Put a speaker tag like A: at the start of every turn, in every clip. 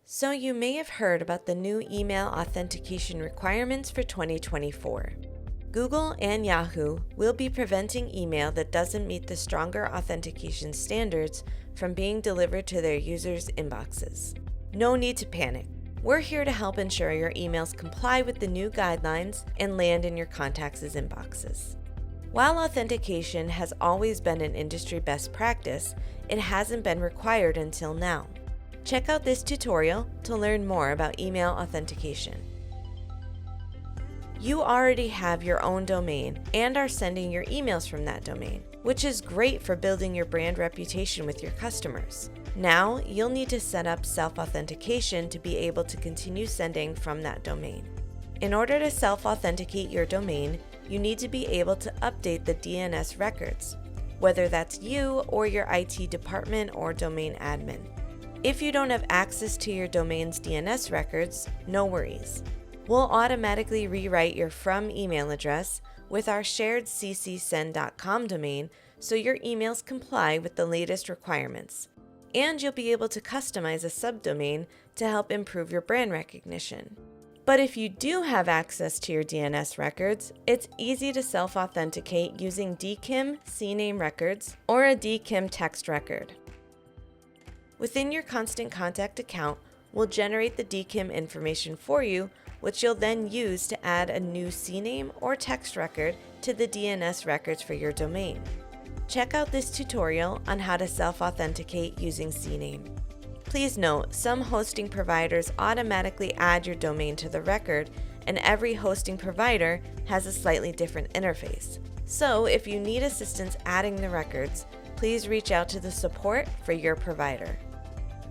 A: So you may have heard about the new email authentication requirements for 2024. Google and Yahoo will be preventing email that doesn't meet the stronger authentication standards from being delivered to their users' inboxes. No need to panic. We're here to help ensure your emails comply with the new guidelines and land in your contacts' inboxes. While authentication has always been an industry best practice, it hasn't been required until now. Check out this tutorial to learn more about email authentication. You already have your own domain and are sending your emails from that domain, which is great for building your brand reputation with your customers. Now, you'll need to set up self-authentication to be able to continue sending from that domain. In order to self-authenticate your domain, you need to be able to update the DNS records, whether that's you or your IT department or domain admin. If you don't have access to your domain's DNS records, no worries. We'll automatically rewrite your from email address with our shared ccsend.com domain so your emails comply with the latest requirements. And you'll be able to customize a subdomain to help improve your brand recognition. But if you do have access to your DNS records, it's easy to self-authenticate using DKIM CNAME records or a DKIM text record. Within your Constant Contact account, we'll generate the DKIM information for you, which you'll then use to add a new CNAME or text record to the DNS records for your domain. Check out this tutorial on how to self-authenticate using CNAME. Please note, some hosting providers automatically add your domain to the record, and every hosting provider has a slightly different interface. So if you need assistance adding the records, please reach out to the support for your provider.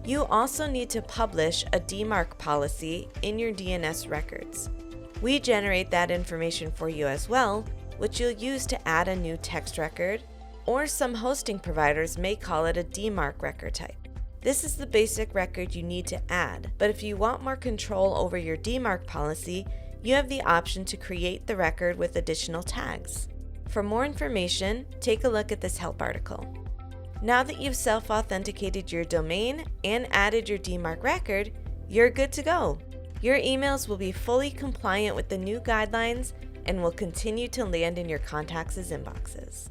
A: You also need to publish a DMARC policy in your DNS records. We generate that information for you as well, which you'll use to add a new text record, or some hosting providers may call it a DMARC record type. This is the basic record you need to add, but if you want more control over your DMARC policy, you have the option to create the record with additional tags. For more information, take a look at this help article. Now that you've self-authenticated your domain and added your DMARC record, you're good to go. Your emails will be fully compliant with the new guidelines and will continue to land in your contacts' inboxes.